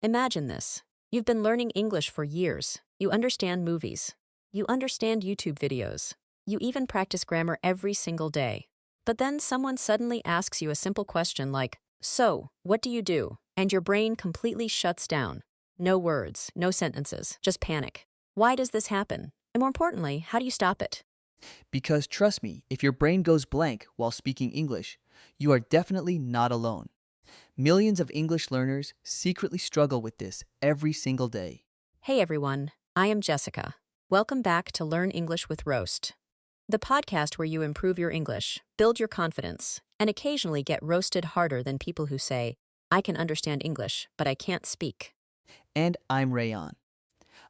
Imagine this. You've been learning English for years. You understand movies. You understand YouTube videos. You even practice grammar every single day. But then someone suddenly asks you a simple question like, "So, what do you do?" And your brain completely shuts down. No words, no sentences, just panic. Why does this happen? And more importantly, how do you stop it? Because trust me, if your brain goes blank while speaking English, you are definitely not alone. Millions of English learners secretly struggle with this every single day. Hey everyone, I am Jessica. Welcome back to Learn English with Roast, the podcast where you improve your English, build your confidence, and occasionally get roasted harder than people who say, "I can understand English, but I can't speak." And I'm Rayon,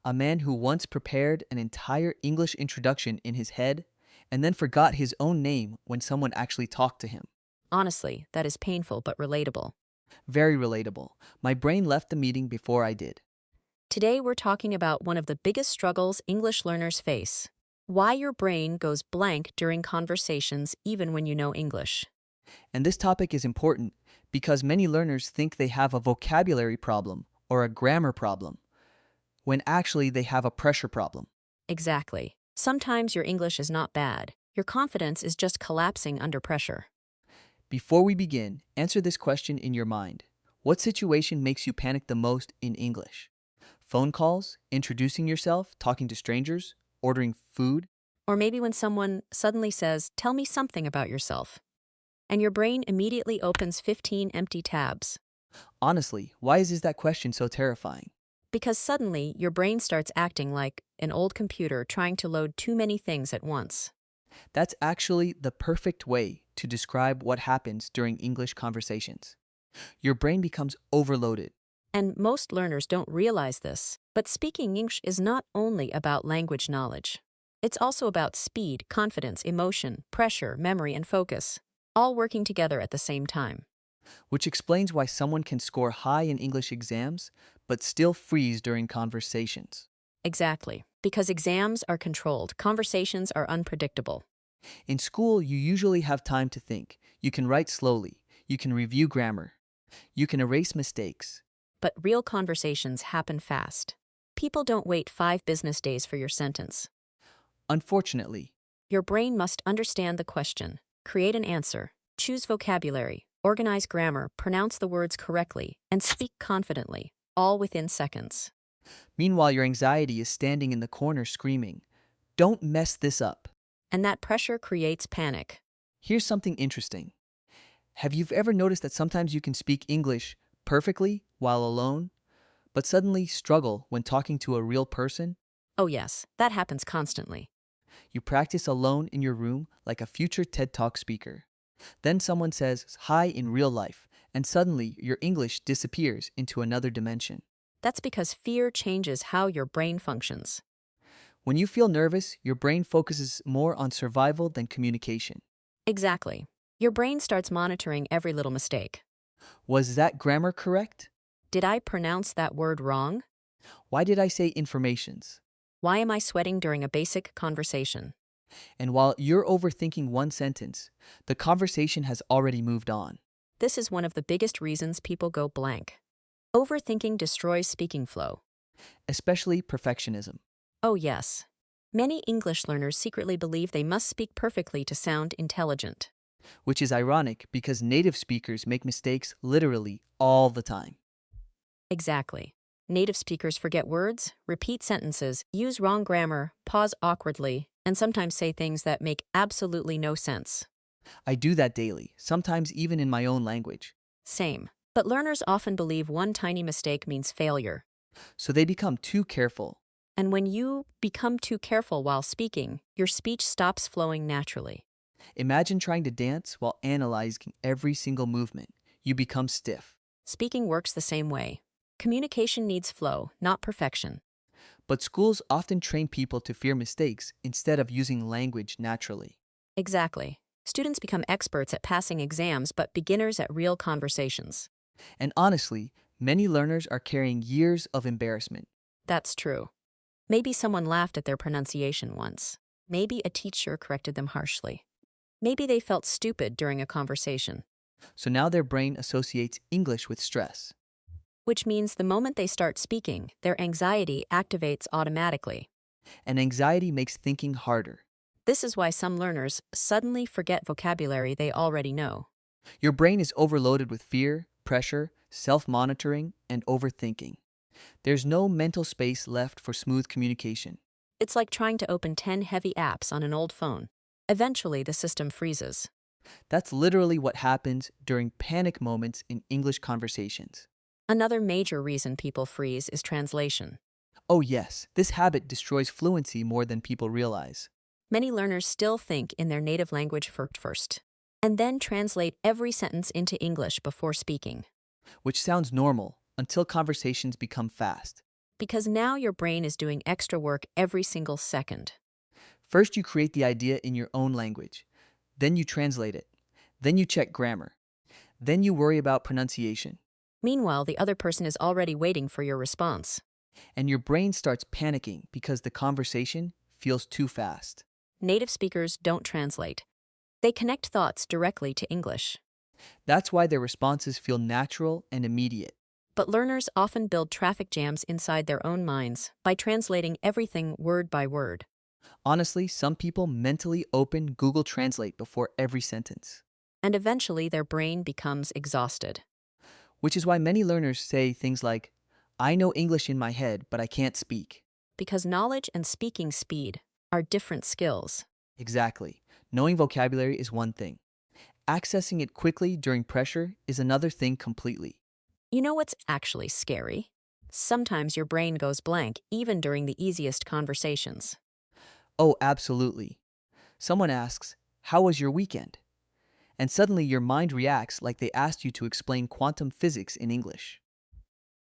a man who once prepared an entire English introduction in his head and then forgot his own name when someone actually talked to him. Honestly, that is painful but relatable. Very relatable. My brain left the meeting before I did. Today we're talking about one of the biggest struggles English learners face: why your brain goes blank during conversations even when you know English. And this topic is important because many learners think they have a vocabulary problem or a grammar problem, when actually they have a pressure problem. Exactly. Sometimes your English is not bad. Your confidence is just collapsing under pressure. Before we begin, answer this question in your mind. What situation makes you panic the most in English? Phone calls, introducing yourself, talking to strangers, ordering food? Or maybe when someone suddenly says, "Tell me something about yourself," and your brain immediately opens 15 empty tabs. Honestly, why is that question so terrifying? Because suddenly your brain starts acting like an old computer trying to load too many things at once. That's actually the perfect way to describe what happens during English conversations. Your brain becomes overloaded. And most learners don't realize this, but speaking English is not only about language knowledge. It's also about speed, confidence, emotion, pressure, memory, and focus, all working together at the same time. Which explains why someone can score high in English exams but still freeze during conversations. Exactly. Because exams are controlled, conversations are unpredictable. In school, you usually have time to think. You can write slowly. You can review grammar. You can erase mistakes. But real conversations happen fast. People don't wait 5 business days for your sentence. Unfortunately, Your brain must understand the question, create an answer, choose vocabulary, organize grammar, pronounce the words correctly, and speak confidently, all within seconds. meanwhile, your anxiety is standing in the corner screaming, "Don't mess this up." And that pressure creates panic. Here's something interesting. Have you ever noticed that sometimes you can speak English perfectly while alone, but suddenly struggle when talking to a real person? Oh yes, that happens constantly. You practice alone in your room like a future TED Talk speaker. Then someone says hi in real life, and suddenly your English disappears into another dimension. That's because fear changes how your brain functions. When you feel nervous, your brain focuses more on survival than communication. Exactly. Your brain starts monitoring every little mistake. Was that grammar correct? Did I pronounce that word wrong? Why did I say informations? Why am I sweating during a basic conversation? And while you're overthinking one sentence, the conversation has already moved on. This is one of the biggest reasons people go blank. Overthinking destroys speaking flow. Especially perfectionism, Oh, yes. Many English learners secretly believe they must speak perfectly to sound intelligent. which is ironic because native speakers make mistakes literally all the time. Exactly. Native speakers forget words, repeat sentences, use wrong grammar, pause awkwardly, and sometimes say things that make absolutely no sense. I do that daily, sometimes even in my own language. Same. But learners often believe one tiny mistake means failure. So they become too careful. And when you become too careful while speaking, your speech stops flowing naturally. Imagine trying to dance while analyzing every single movement. You become stiff. Speaking works the same way. Communication needs flow, not perfection. But schools often train people to fear mistakes instead of using language naturally. Exactly. Students become experts at passing exams but beginners at real conversations. And honestly, many learners are carrying years of embarrassment. That's true. Maybe someone laughed at their pronunciation once. Maybe a teacher corrected them harshly. Maybe they felt stupid during a conversation. So now their brain associates English with stress. which means the moment they start speaking, their anxiety activates automatically. And anxiety makes thinking harder. This is why some learners suddenly forget vocabulary they already know. Your brain is overloaded with fear, pressure, self-monitoring, and overthinking. There's no mental space left for smooth communication. It's like trying to open 10 heavy apps on an old phone. Eventually, the system freezes. That's literally what happens during panic moments in English conversations. Another major reason people freeze is translation. Oh yes, this habit destroys fluency more than people realize. Many learners still think in their native language first, and then translate every sentence into English before speaking. Which sounds normal until conversations become fast. Because now your brain is doing extra work every single second. First, you create the idea in your own language. Then you translate it. Then you check grammar. Then you worry about pronunciation. Meanwhile, the other person is already waiting for your response. And your brain starts panicking because the conversation feels too fast. Native speakers don't translate. They connect thoughts directly to English. That's why their responses feel natural and immediate. But learners often build traffic jams inside their own minds by translating everything word by word. Honestly, some people mentally open Google Translate before every sentence. And eventually their brain becomes exhausted. Which is why many learners say things like, I know English in my head, but I can't speak. Because knowledge and speaking speed are different skills. Exactly. Knowing vocabulary is one thing. Accessing it quickly during pressure is another thing completely. You know what's actually scary? Sometimes your brain goes blank even during the easiest conversations. Oh, absolutely. Someone asks, how was your weekend? And suddenly your mind reacts like they asked you to explain quantum physics in English.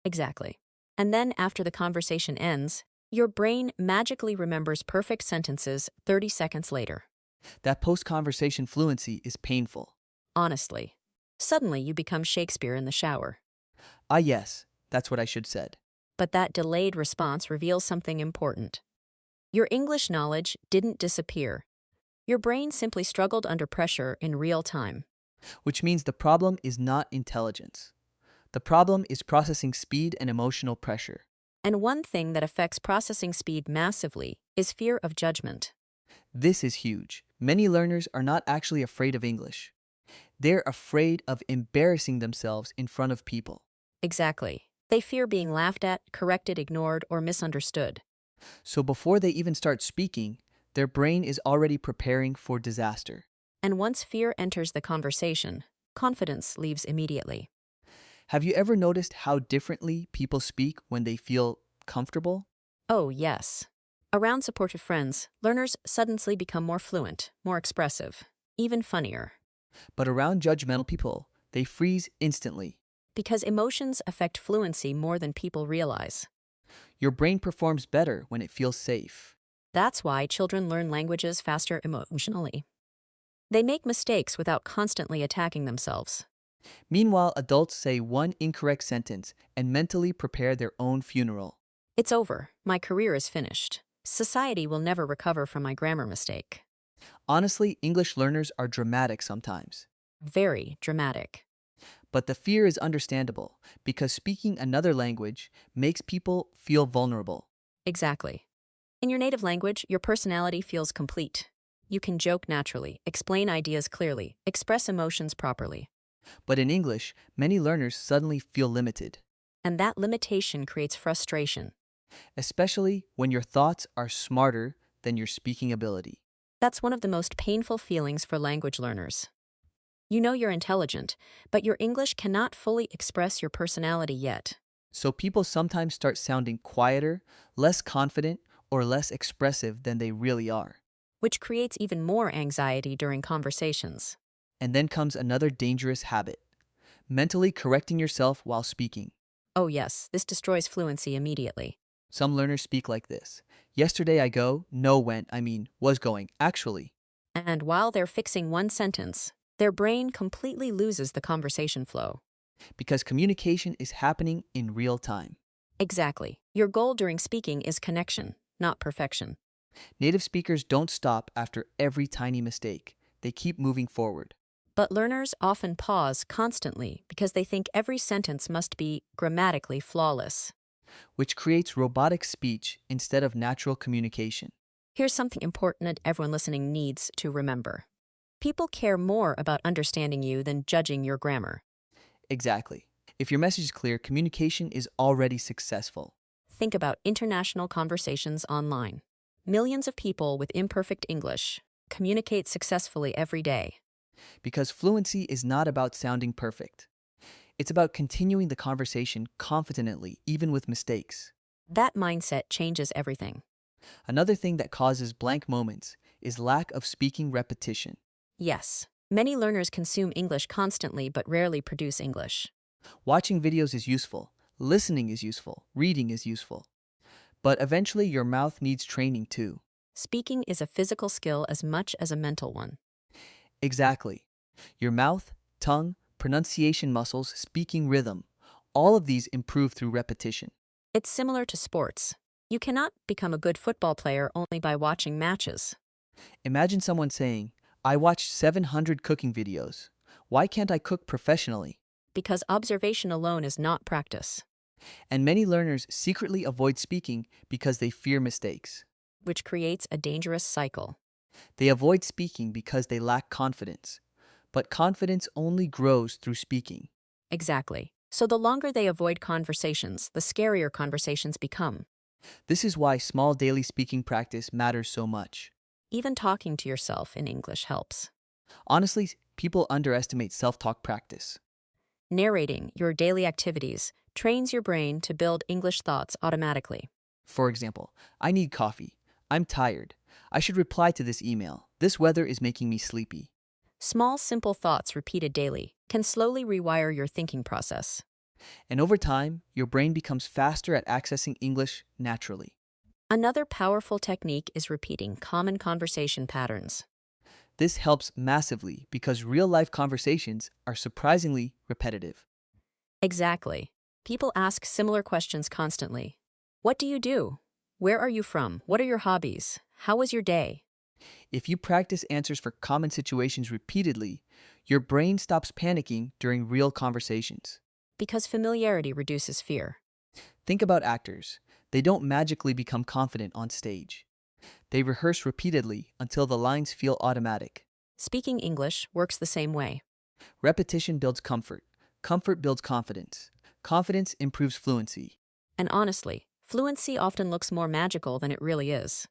Exactly. And then after the conversation ends, your brain magically remembers perfect sentences 30 seconds later. That post-conversation fluency is painful. Honestly. Suddenly you become Shakespeare in the shower. Ah yes, that's what I should said. But that delayed response reveals something important. Your English knowledge didn't disappear. Your brain simply struggled under pressure in real time. Which means the problem is not intelligence. The problem is processing speed and emotional pressure. And one thing that affects processing speed massively is fear of judgment. This is huge. Many learners are not actually afraid of English. They're afraid of embarrassing themselves in front of people. Exactly. They fear being laughed at, corrected, ignored, or misunderstood. So before they even start speaking, their brain is already preparing for disaster. And once fear enters the conversation, confidence leaves immediately. Have you ever noticed how differently people speak when they feel comfortable? Oh, yes. Around supportive friends, learners suddenly become more fluent, more expressive, even funnier. But around judgmental people, they freeze instantly. Because emotions affect fluency more than people realize. Your brain performs better when it feels safe. That's why children learn languages faster emotionally. They make mistakes without constantly attacking themselves. Meanwhile, adults say one incorrect sentence and mentally prepare their own funeral. It's over. My career is finished. Society will never recover from my grammar mistake. Honestly, English learners are dramatic sometimes. Very dramatic. But the fear is understandable because speaking another language makes people feel vulnerable. Exactly. In your native language, your personality feels complete. You can joke naturally, explain ideas clearly, express emotions properly. But in English, many learners suddenly feel limited, And that limitation creates frustration. especially when your thoughts are smarter than your speaking ability. That's one of the most painful feelings for language learners. You know you're intelligent, but your English cannot fully express your personality yet. So people sometimes start sounding quieter, less confident, or less expressive than they really are. Which creates even more anxiety during conversations. And then comes another dangerous habit: mentally correcting yourself while speaking. Oh yes, this destroys fluency immediately. Some learners speak like this: yesterday I go, no went, was going, actually. And while they're fixing one sentence, their brain completely loses the conversation flow. Because communication is happening in real time. Exactly. Your goal during speaking is connection, not perfection. Native speakers don't stop after every tiny mistake. They keep moving forward. But learners often pause constantly because they think every sentence must be grammatically flawless. which creates robotic speech instead of natural communication. Here's something important that everyone listening needs to remember. People care more about understanding you than judging your grammar. Exactly. If your message is clear, communication is already successful. Think about international conversations online. Millions of people with imperfect English communicate successfully every day. Because fluency is not about sounding perfect. It's about continuing the conversation confidently, even with mistakes. That mindset changes everything. Another thing that causes blank moments is lack of speaking repetition. Yes, many learners consume English constantly but rarely produce English. Watching videos is useful, listening is useful, reading is useful. But eventually, your mouth needs training too. Speaking is a physical skill as much as a mental one. Exactly. Your mouth, tongue, pronunciation muscles, speaking rhythm, all of these improve through repetition. It's similar to sports. You cannot become a good football player only by watching matches. Imagine someone saying, I watched 700 cooking videos. Why can't I cook professionally? Because observation alone is not practice, And many learners secretly avoid speaking because they fear mistakes. which creates a dangerous cycle. They avoid speaking because they lack confidence. But confidence only grows through speaking. Exactly. So the longer they avoid conversations, the scarier conversations become. This is why small daily speaking practice matters so much. Even talking to yourself in English helps. Honestly, people underestimate self-talk practice. Narrating your daily activities trains your brain to build English thoughts automatically. For example, I need coffee. I'm tired. I should reply to this email. This weather is making me sleepy. Small, simple thoughts repeated daily can slowly rewire your thinking process. And over time, your brain becomes faster at accessing English naturally. Another powerful technique is repeating common conversation patterns. This helps massively because real-life conversations are surprisingly repetitive. Exactly. People ask similar questions constantly. What do you do? Where are you from? What are your hobbies? How was your day? If you practice answers for common situations repeatedly, your brain stops panicking during real conversations. Because familiarity reduces fear. Think about actors. They don't magically become confident on stage. They rehearse repeatedly until the lines feel automatic. Speaking English works the same way. Repetition builds comfort. Comfort builds confidence. Confidence improves fluency. And honestly, fluency often looks more magical than it really is.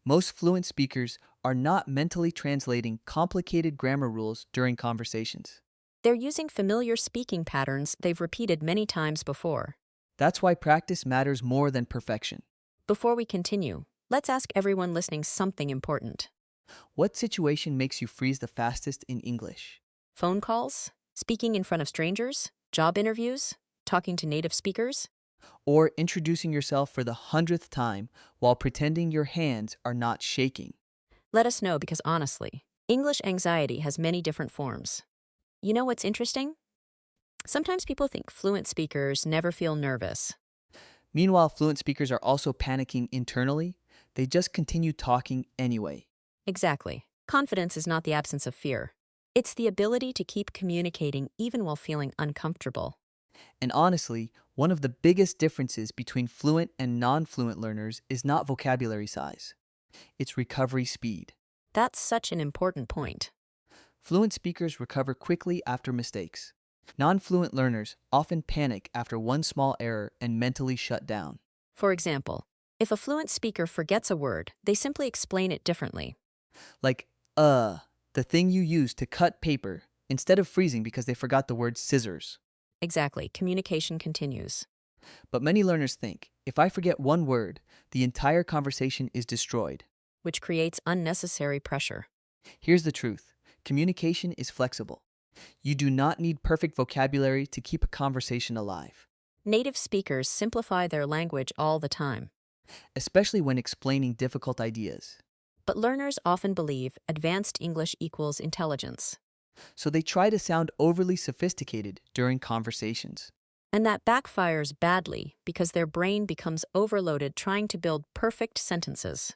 Most fluent speakers are not mentally translating complicated grammar rules during conversations. They're using familiar speaking patterns they've repeated many times before. That's why practice matters more than perfection. Before we continue, let's ask everyone listening something important. What situation makes you freeze the fastest in English? Phone calls? Speaking in front of strangers? Job interviews? Talking to native speakers? Or introducing yourself for the 100th time while pretending your hands are not shaking? Let us know because honestly, English anxiety has many different forms. You know what's interesting? Sometimes people think fluent speakers never feel nervous. Meanwhile, fluent speakers are also panicking internally. They just continue talking anyway. Exactly. Confidence is not the absence of fear. It's the ability to keep communicating even while feeling uncomfortable. And honestly, one of the biggest differences between fluent and non-fluent learners is not vocabulary size. It's recovery speed. That's such an important point. Fluent speakers recover quickly after mistakes. Non-fluent learners often panic after one small error and mentally shut down. For example, if a fluent speaker forgets a word, they simply explain it differently. Like, the thing you use to cut paper, instead of freezing because they forgot the word scissors. Exactly, communication continues. But many learners think, if I forget one word, the entire conversation is destroyed. Which creates unnecessary pressure. Here's the truth. Communication is flexible. You do not need perfect vocabulary to keep a conversation alive, Native speakers simplify their language all the time. especially when explaining difficult ideas. But learners often believe advanced English equals intelligence. So they try to sound overly sophisticated during conversations. And that backfires badly because their brain becomes overloaded trying to build perfect sentences.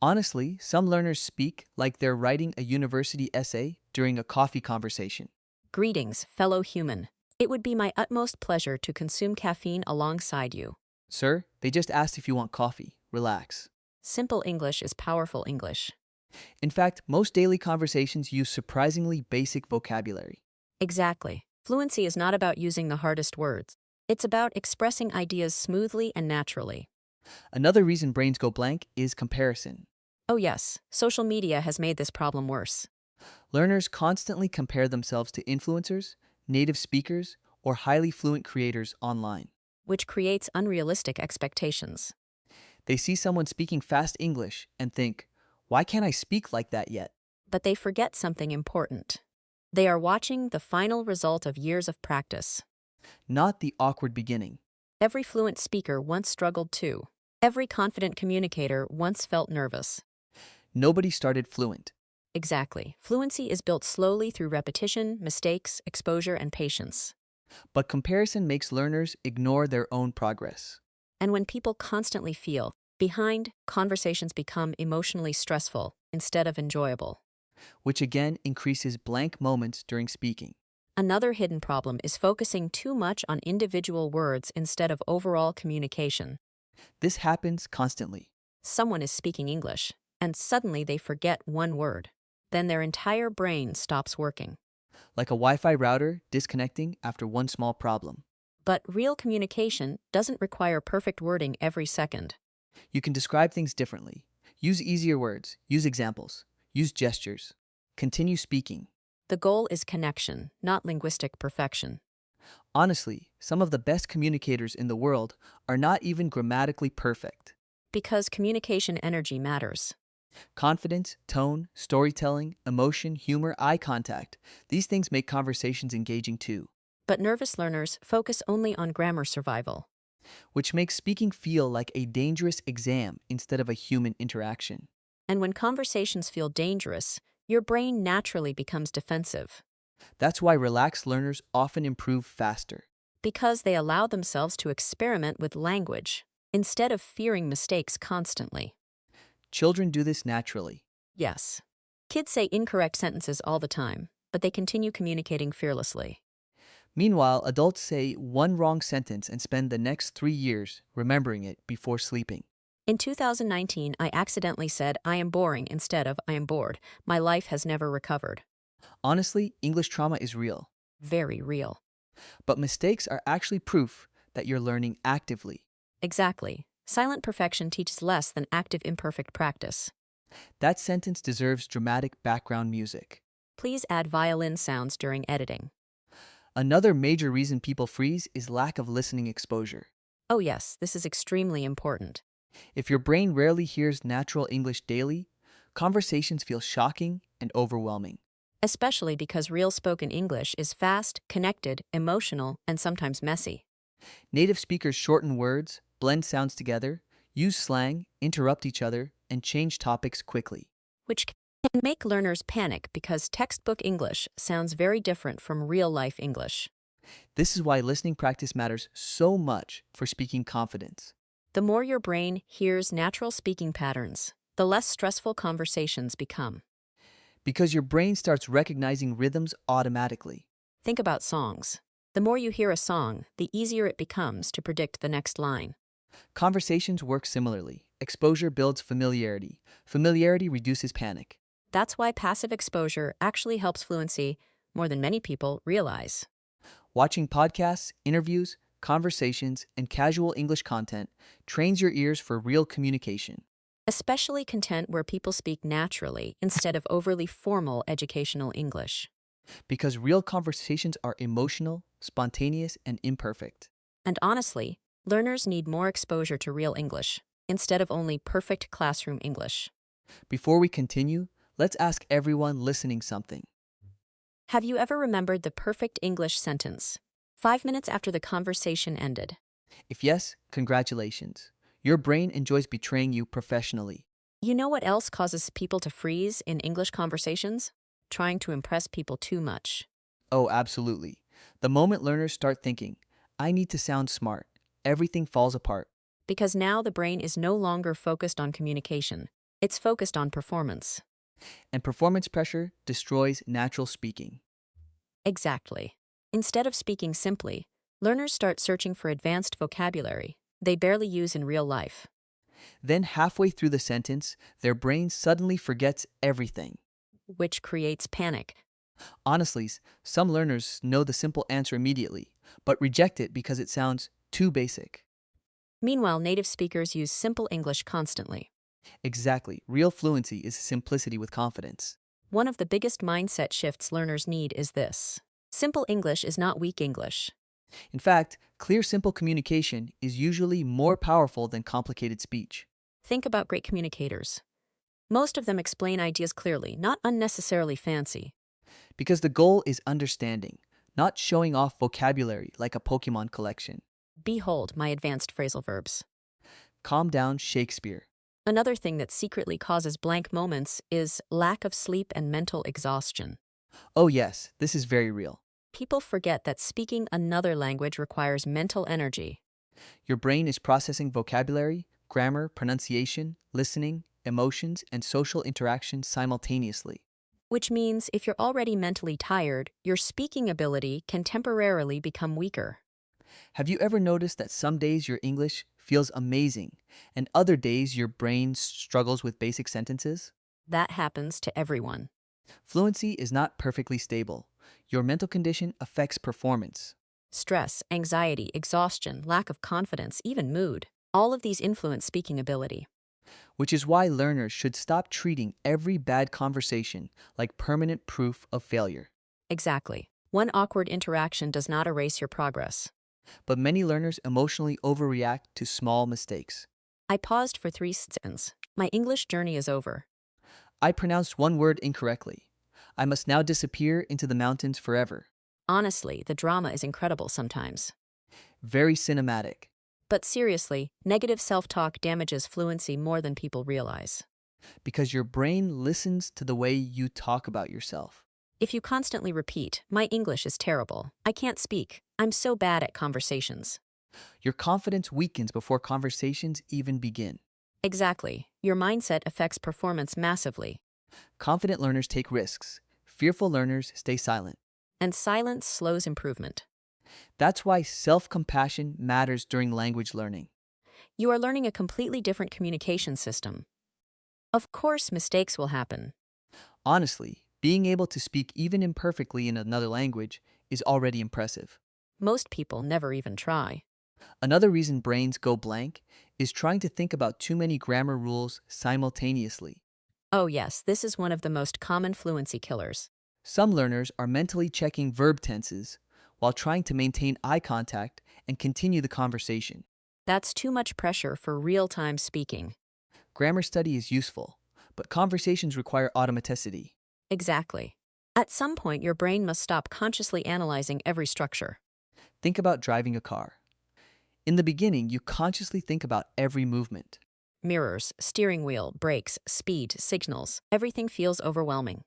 Honestly, some learners speak like they're writing a university essay during a coffee conversation. Greetings, fellow human. It would be my utmost pleasure to consume caffeine alongside you. Sir, they just asked if you want coffee. Relax. Simple English is powerful English. In fact, most daily conversations use surprisingly basic vocabulary. Exactly. Fluency is not about using the hardest words. It's about expressing ideas smoothly and naturally. Another reason brains go blank is comparison. Oh yes, social media has made this problem worse, Learners constantly compare themselves to influencers, native speakers, or highly fluent creators online. which creates unrealistic expectations. They see someone speaking fast English and think, why can't I speak like that yet? But they forget something important. They are watching the final result of years of practice. Not the awkward beginning. Every fluent speaker once struggled too. Every confident communicator once felt nervous. Nobody started fluent. Exactly. Fluency is built slowly through repetition, mistakes, exposure, and patience. But comparison makes learners ignore their own progress, And when people constantly feel behind, conversations become emotionally stressful instead of enjoyable. which again increases blank moments during speaking. Another hidden problem is focusing too much on individual words instead of overall communication. This happens constantly. Someone is speaking English, and suddenly they forget one word. Then their entire brain stops working. Like a Wi Fi router disconnecting after one small problem. But real communication doesn't require perfect wording every second. You can describe things differently. Use easier words, use examples, use gestures. Continue speaking. The goal is connection, not linguistic perfection. Honestly, some of the best communicators in the world are not even grammatically perfect. Because communication energy matters. Confidence, tone, storytelling, emotion, humor, eye contact, these things make conversations engaging too, But nervous learners focus only on grammar survival. which makes speaking feel like a dangerous exam instead of a human interaction. And when conversations feel dangerous, your brain naturally becomes defensive. That's why relaxed learners often improve faster. Because they allow themselves to experiment with language instead of fearing mistakes constantly. Children do this naturally. Yes. Kids say incorrect sentences all the time, but they continue communicating fearlessly. Meanwhile, adults say one wrong sentence and spend the next 3 years remembering it before sleeping. In 2019, I accidentally said, I am boring instead of I am bored. My life has never recovered. Honestly, English trauma is real, Very real. but mistakes are actually proof that you're learning actively. Exactly. Silent perfection teaches less than active imperfect practice. That sentence deserves dramatic background music. Please add violin sounds during editing. Another major reason people freeze is lack of listening exposure. Oh yes, this is extremely important. If your brain rarely hears natural English daily, conversations feel shocking and overwhelming. Especially because real spoken English is fast, connected, emotional, and sometimes messy. Native speakers shorten words, blend sounds together, use slang, interrupt each other, and change topics quickly. Which can make learners panic because textbook English sounds very different from real-life English. This is why listening practice matters so much for speaking confidence. The more your brain hears natural speaking patterns, the less stressful conversations become. Because your brain starts recognizing rhythms automatically. Think about songs. The more you hear a song, the easier it becomes to predict the next line. Conversations work similarly. Exposure builds familiarity. Familiarity reduces panic. That's why passive exposure actually helps fluency more than many people realize. Watching podcasts, interviews, conversations, and casual English content trains your ears for real communication. Especially content where people speak naturally instead of overly formal educational English. Because real conversations are emotional, spontaneous, and imperfect. And honestly, learners need more exposure to real English instead of only perfect classroom English. Before we continue, let's ask everyone listening something. Have you ever remembered the perfect English sentence 5 minutes after the conversation ended? If yes, congratulations. Your brain enjoys betraying you professionally. You know what else causes people to freeze in English conversations? Trying to impress people too much. Oh, absolutely. The moment learners start thinking, I need to sound smart, everything falls apart. Because now the brain is no longer focused on communication. It's focused on performance. And performance pressure destroys natural speaking. Exactly. Instead of speaking simply, learners start searching for advanced vocabulary they barely use in real life. Then, halfway through the sentence, their brain suddenly forgets everything. Which creates panic. Honestly, some learners know the simple answer immediately, but reject it because it sounds too basic. Meanwhile, native speakers use simple English constantly. Exactly. Real fluency is simplicity with confidence. One of the biggest mindset shifts learners need is this: simple English is not weak English. In fact, clear, simple communication is usually more powerful than complicated speech. Think about great communicators. Most of them explain ideas clearly, not unnecessarily fancy. Because the goal is understanding, not showing off vocabulary like a Pokemon collection. Behold my advanced phrasal verbs. Calm down, Shakespeare. Another thing that secretly causes blank moments is lack of sleep and mental exhaustion. Oh, yes, this is very real. People forget that speaking another language requires mental energy, Your brain is processing vocabulary, grammar, pronunciation, listening, emotions, and social interaction simultaneously. which means if you're already mentally tired, your speaking ability can temporarily become weaker. Have you ever noticed that some days your English feels amazing and other days your brain struggles with basic sentences? That happens to everyone. Fluency is not perfectly stable. Your mental condition affects performance, Stress, anxiety, exhaustion, lack of confidence, even mood. All of these influence speaking ability. which is why learners should stop treating every bad conversation like permanent proof of failure. Exactly. One awkward interaction does not erase your progress. But many learners emotionally overreact to small mistakes. I paused for 3 seconds. My English journey is over. I pronounced one word incorrectly. I must now disappear into the mountains forever. Honestly, the drama is incredible sometimes. Very cinematic. But seriously, negative self-talk damages fluency more than people realize. Because your brain listens to the way you talk about yourself. If you constantly repeat, my English is terrible, I can't speak, I'm so bad at conversations. Your confidence weakens before conversations even begin. Exactly. Your mindset affects performance massively. Confident learners take risks. Fearful learners stay silent. And silence slows improvement. That's why self-compassion matters during language learning. You are learning a completely different communication system. Of course, mistakes will happen. Honestly, being able to speak even imperfectly in another language is already impressive. Most people never even try. Another reason brains go blank is trying to think about too many grammar rules simultaneously. Oh yes, this is one of the most common fluency killers. Some learners are mentally checking verb tenses while trying to maintain eye contact and continue the conversation. That's too much pressure for real-time speaking. Grammar study is useful, but conversations require automaticity. Exactly. At some point, your brain must stop consciously analyzing every structure. Think about driving a car. In the beginning, you consciously think about every movement. Mirrors, steering wheel, brakes, speed, signals, everything feels overwhelming.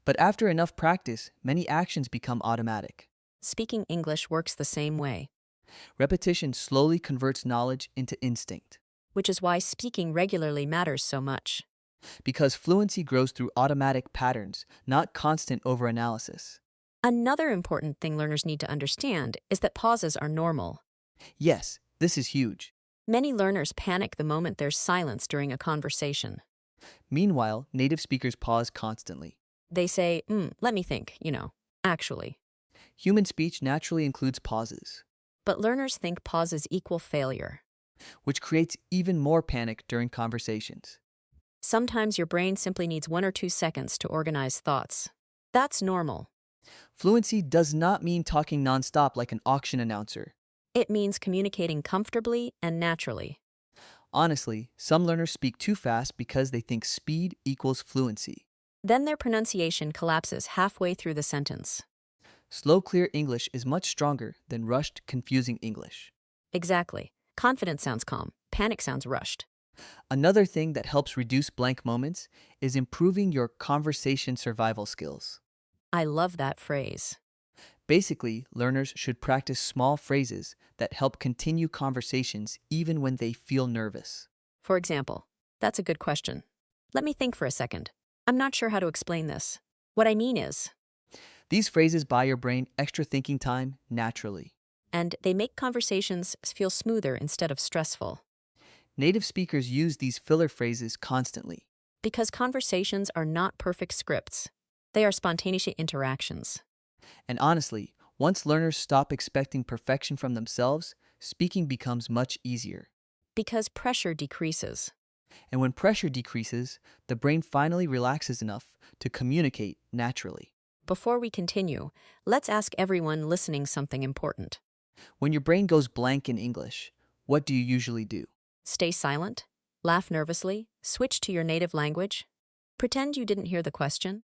But after enough practice, many actions become automatic. Speaking English works the same way, Repetition slowly converts knowledge into instinct. which is why speaking regularly matters so much. Because fluency grows through automatic patterns, not constant overanalysis. Another important thing learners need to understand is that pauses are normal. Yes, this is huge. Many learners panic the moment there's silence during a conversation. Meanwhile, native speakers pause constantly. They say, let me think, actually. Human speech naturally includes pauses, But learners think pauses equal failure. which creates even more panic during conversations. Sometimes your brain simply needs 1 or 2 seconds to organize thoughts. That's normal. Fluency does not mean talking nonstop like an auction announcer. It means communicating comfortably and naturally. Honestly, some learners speak too fast because they think speed equals fluency. Then their pronunciation collapses halfway through the sentence. Slow, clear English is much stronger than rushed, confusing English. Exactly. Confidence sounds calm. Panic sounds rushed. Another thing that helps reduce blank moments is improving your conversation survival skills. I love that phrase. Basically, learners should practice small phrases that help continue conversations even when they feel nervous. For example, that's a good question. Let me think for a second. I'm not sure how to explain this. What I mean is, These phrases buy your brain extra thinking time naturally. and they make conversations feel smoother instead of stressful. Native speakers use these filler phrases constantly. Because conversations are not perfect scripts, they are spontaneous interactions. And honestly, once learners stop expecting perfection from themselves, speaking becomes much easier. Because pressure decreases. And when pressure decreases, the brain finally relaxes enough to communicate naturally. Before we continue, let's ask everyone listening something important. When your brain goes blank in English, what do you usually do? Stay silent, laugh nervously, switch to your native language, pretend you didn't hear the question.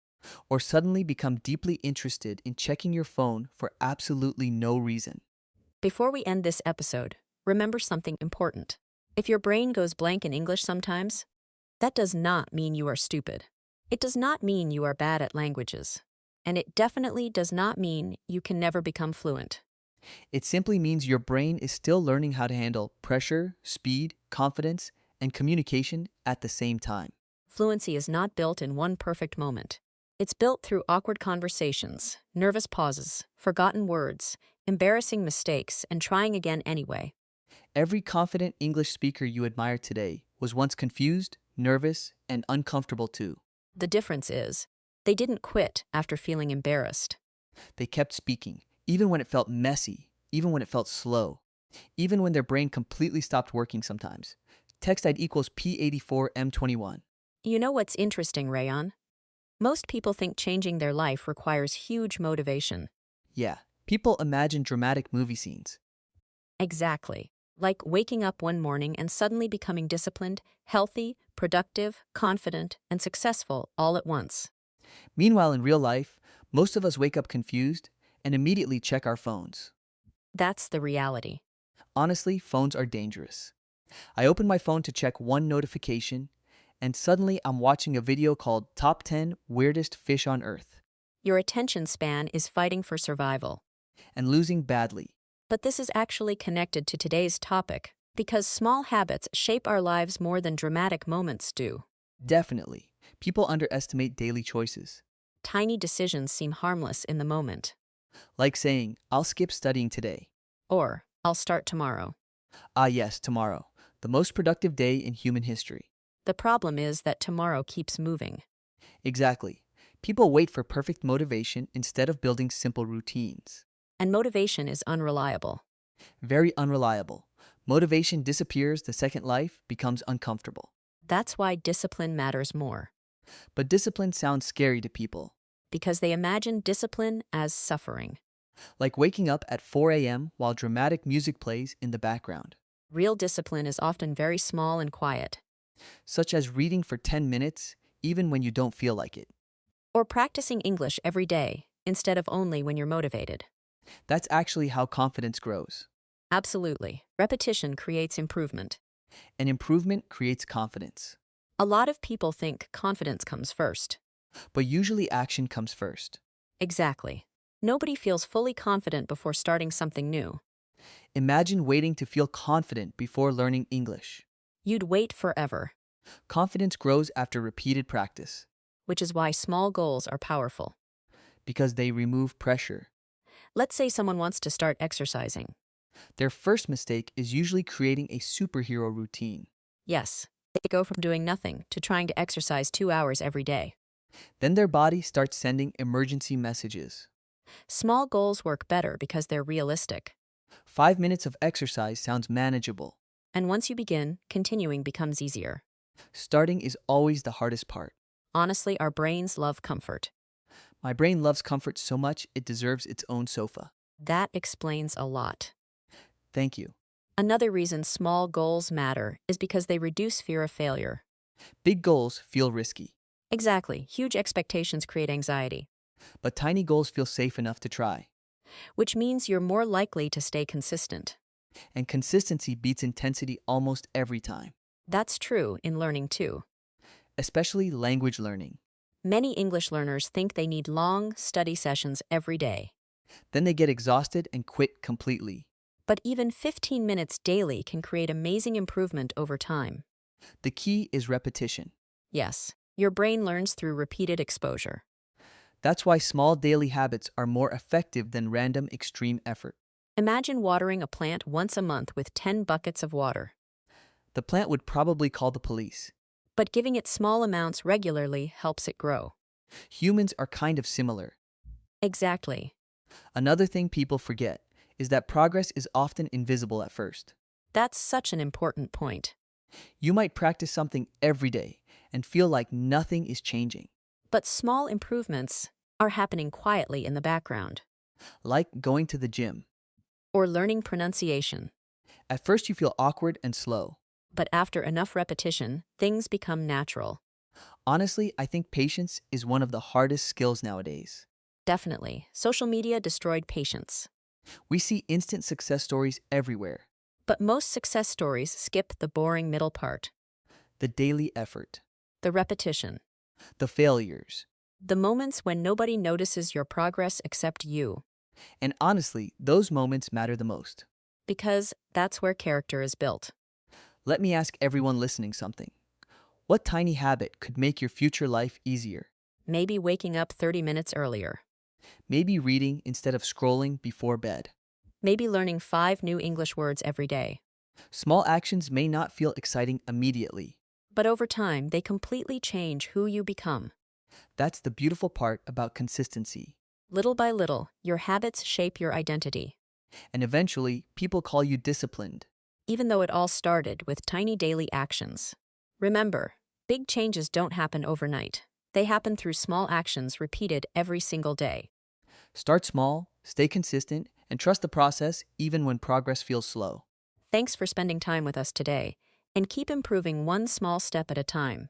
Or suddenly become deeply interested in checking your phone for absolutely no reason? Before we end this episode, remember something important. If your brain goes blank in English sometimes, that does not mean you are stupid. It does not mean you are bad at languages. And it definitely does not mean you can never become fluent. It simply means your brain is still learning how to handle pressure, speed, confidence, and communication at the same time. Fluency is not built in one perfect moment. It's built through awkward conversations, nervous pauses, forgotten words, embarrassing mistakes, and trying again anyway. Every confident English speaker you admire today was once confused, nervous, and uncomfortable too. The difference is, they didn't quit after feeling embarrassed. They kept speaking, even when it felt messy, even when it felt slow, even when their brain completely stopped working sometimes. Text ID equals P84M21. You know what's interesting, Rayon? Most people think changing their life requires huge motivation. Yeah, people imagine dramatic movie scenes. Exactly. Like waking up one morning and suddenly becoming disciplined, healthy, productive, confident, and successful all at once. Meanwhile, in real life, most of us wake up confused and immediately check our phones. That's the reality. Honestly, phones are dangerous. I open my phone to check one notification, and suddenly I'm watching a video called Top 10 Weirdest Fish on Earth Your attention span is fighting for survival. and losing badly. But this is actually connected to today's topic, because small habits shape our lives more than dramatic moments do. Definitely, people underestimate daily choices. Tiny decisions seem harmless in the moment. Like saying, I'll skip studying today. Or, I'll start tomorrow. Ah, yes, tomorrow, the most productive day in human history. The problem is that tomorrow keeps moving. Exactly. People wait for perfect motivation instead of building simple routines. And motivation is unreliable. Very unreliable. Motivation disappears the second life becomes uncomfortable. That's why discipline matters more. But discipline sounds scary to people. Because they imagine discipline as suffering. Like waking up at 4 a.m. while dramatic music plays in the background. Real discipline is often very small and quiet. Such as reading for 10 minutes, even when you don't feel like it. Or practicing English every day, instead of only when you're motivated. That's actually how confidence grows. Absolutely. Repetition creates improvement. And improvement creates confidence. A lot of people think confidence comes first. But usually action comes first. Exactly. Nobody feels fully confident before starting something new. Imagine waiting to feel confident before learning English. You'd wait forever, Confidence grows after repeated practice which is why small goals are powerful. because they remove pressure. Let's say someone wants to start exercising. Their first mistake is usually creating a superhero routine. Yes, they go from doing nothing to trying to exercise 2 hours every day. Then their body starts sending emergency messages. Small goals work better because they're realistic. 5 minutes of exercise sounds manageable. And once you begin, continuing becomes easier. Starting is always the hardest part. Honestly, our brains love comfort. My brain loves comfort so much it deserves its own sofa. That explains a lot. Thank you. Another reason small goals matter is because they reduce fear of failure. Big goals feel risky, Exactly, huge expectations create anxiety, but tiny goals feel safe enough to try. which means you're more likely to stay consistent. And consistency beats intensity almost every time, That's true in learning too. especially language learning. Many English learners think they need long study sessions every day. Then they get exhausted and quit completely. But even 15 minutes daily can create amazing improvement over time. The key is repetition. Yes, your brain learns through repeated exposure. That's why small daily habits are more effective than random extreme effort. Imagine watering a plant once a month with 10 buckets of water. The plant would probably call the police. But giving it small amounts regularly helps it grow. Humans are kind of similar. Exactly. Another thing people forget is that progress is often invisible at first. That's such an important point. You might practice something every day and feel like nothing is changing, But small improvements are happening quietly in the background. like going to the gym. Or learning pronunciation. At first, you feel awkward and slow. But after enough repetition, things become natural. Honestly, I think patience is one of the hardest skills nowadays. Definitely, social media destroyed patience. We see instant success stories everywhere. But most success stories skip the boring middle part, The daily effort, the repetition, the failures. the moments when nobody notices your progress except you. And honestly, those moments matter the most. Because that's where character is built. Let me ask everyone listening something. What tiny habit could make your future life easier? Maybe waking up 30 minutes earlier. Maybe reading instead of scrolling before bed. Maybe learning 5 new English words every day. Small actions may not feel exciting immediately. But over time, they completely change who you become. That's the beautiful part about consistency. Little by little, your habits shape your identity. And eventually, people call you disciplined. Even though it all started with tiny daily actions. Remember, big changes don't happen overnight. They happen through small actions repeated every single day. Start small, stay consistent, and trust the process even when progress feels slow. Thanks for spending time with us today, and keep improving one small step at a time.